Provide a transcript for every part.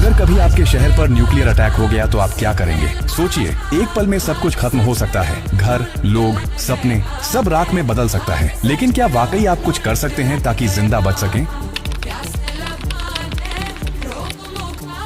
अगर कभी आपके शहर पर न्यूक्लियर अटैक हो गया तो आप क्या करेंगे? सोचिए, एक पल में सब कुछ खत्म हो सकता है। घर, लोग, सपने, सब राख में बदल सकता है। लेकिन क्या वाकई आप कुछ कर सकते हैं ताकि जिंदा बच सकें?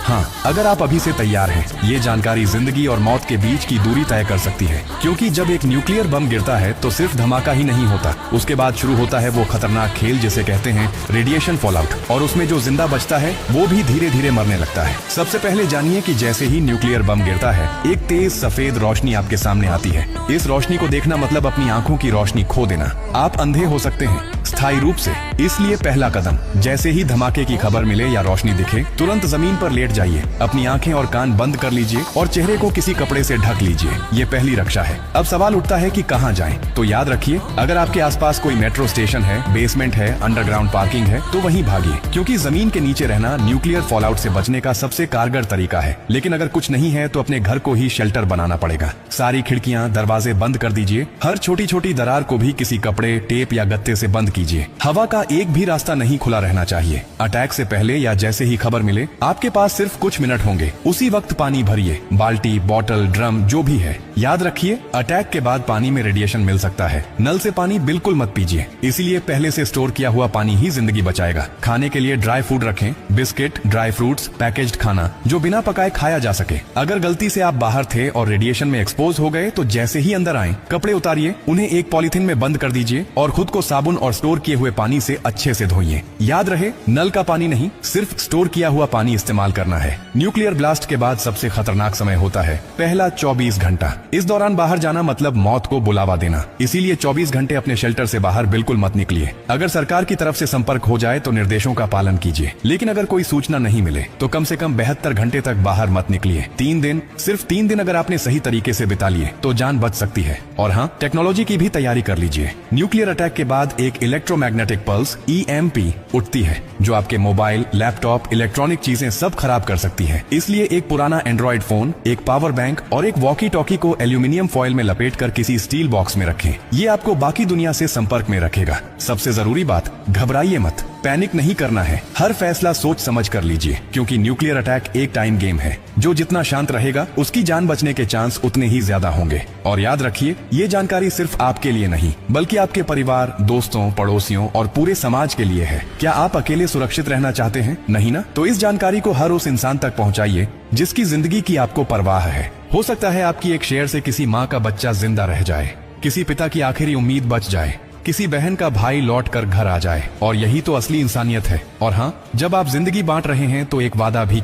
हाँ, अगर आप अभी से तैयार हैं, ये जानकारी जिंदगी और मौत के बीच की दूरी तय कर सकती है। क्योंकि जब एक न्यूक्लियर बम गिरता है तो सिर्फ धमाका ही नहीं होता, उसके बाद शुरू होता है वो खतरनाक खेल जिसे कहते हैं रेडिएशन फॉलआउट। और उसमें जो जिंदा बचता है वो भी धीरे धीरे मरने लगता है। सबसे पहले जानिए कि जैसे ही न्यूक्लियर बम गिरता है, एक तेज सफेद रोशनी आपके सामने आती है। इस रोशनी को देखना मतलब अपनी आंखों की रोशनी खो देना। आप अंधे हो सकते हैं स्थायी रूप से। इसलिए पहला कदम, जैसे ही धमाके की खबर मिले या रोशनी दिखे, तुरंत जमीन पर लेट जाइए, अपनी आंखें और कान बंद कर लीजिए और चेहरे को किसी कपड़े से ढक लीजिए। ये पहली रक्षा है। अब सवाल उठता है कि कहाँ जाएं? तो याद रखिए, अगर आपके आसपास कोई मेट्रो स्टेशन है, बेसमेंट है, अंडरग्राउंड पार्किंग है, तो वहीं भागिए, क्योंकि जमीन के नीचे रहना न्यूक्लियर फॉलआउट से बचने का सबसे कारगर तरीका है। लेकिन अगर कुछ नहीं है तो अपने घर को ही शेल्टर बनाना पड़ेगा। सारी खिड़कियां, दरवाजे बंद कर दीजिए। हर छोटी छोटी दरार को भी किसी कपड़े, टेप या गत्ते से बंद कीजिए। हवा का एक भी रास्ता नहीं खुला रहना चाहिए। अटैक से पहले या जैसे ही खबर मिले, आपके पास सिर्फ कुछ मिनट होंगे। उसी वक्त पानी भरिए, बाल्टी, बोतल, ड्रम, जो भी है। याद रखिए, अटैक के बाद पानी में रेडिएशन मिल सकता है। नल से पानी बिल्कुल मत पीजिए, इसीलिए पहले से स्टोर किया हुआ पानी ही जिंदगी बचाएगा। खाने के लिए ड्राई फूड रखें, बिस्किट, ड्राई फ्रूट्स, पैकेज्ड खाना जो बिना पकाए खाया जा सके। अगर गलती से आप बाहर थे और रेडिएशन में एक्सपोज हो गए तो जैसे ही अंदर आए, कपड़े उतारिए, उन्हें एक पॉलिथीन में बंद कर दीजिए और खुद को साबुन और स्टोर किए हुए पानी से अच्छे से धोइए। याद रहे, नल का पानी नहीं, सिर्फ स्टोर किया हुआ पानी इस्तेमाल करना है। न्यूक्लियर ब्लास्ट के बाद सबसे खतरनाक समय होता है पहला 24 घंटा। इस दौरान बाहर जाना मतलब मौत को बुलावा देना। इसीलिए 24 घंटे अपने शेल्टर से बाहर बिल्कुल मत निकलिए। अगर सरकार की तरफ से संपर्क हो जाए तो निर्देशों का पालन कीजिए। लेकिन अगर कोई सूचना नहीं मिले तो कम से कम 72 घंटे तक बाहर मत निकलिए। 3 दिन, सिर्फ 3 दिन अगर आपने सही तरीके से बिता लिए तो जान बच सकती है। और हाँ, टेक्नोलॉजी की भी तैयारी कर लीजिए। न्यूक्लियर अटैक के बाद एक इलेक्ट्रोमैग्नेटिक पल्स EMP उठती है, जो आपके मोबाइल, लैपटॉप, इलेक्ट्रॉनिक चीजें सब खराब कर सकती है। इसलिए एक पुराना एंड्रॉइड फोन, एक पावर बैंक और एक वॉकी टॉकी को एल्यूमिनियम फॉइल में लपेटकर किसी स्टील बॉक्स में रखें। ये आपको बाकी दुनिया से संपर्क में रखेगा। सबसे जरूरी बात, घबराइए मत, पैनिक नहीं करना है। हर फैसला सोच समझ कर लीजिए, क्योंकि न्यूक्लियर अटैक एक टाइम गेम है। जो जितना शांत रहेगा, उसकी जान बचने के चांस उतने ही ज्यादा होंगे। और याद रखिए, ये जानकारी सिर्फ आपके लिए नहीं, बल्कि आपके परिवार, दोस्तों, पड़ोसियों और पूरे समाज के लिए है। क्या आप अकेले सुरक्षित रहना चाहते हैं? नहीं ना? तो इस जानकारी को हर उस इंसान तक पहुंचाइए जिसकी जिंदगी की आपको परवाह है। हो सकता है आपकी एक शेयर से किसी माँ का बच्चा जिंदा रह जाए, किसी पिता की आखिरी उम्मीद बच जाए, किसी बहन का भाई लौट कर घर आ जाए। और यही तो असली इंसानियत है। और हाँ, जब आप जिंदगी बांट रहे हैं तो एक वादा भी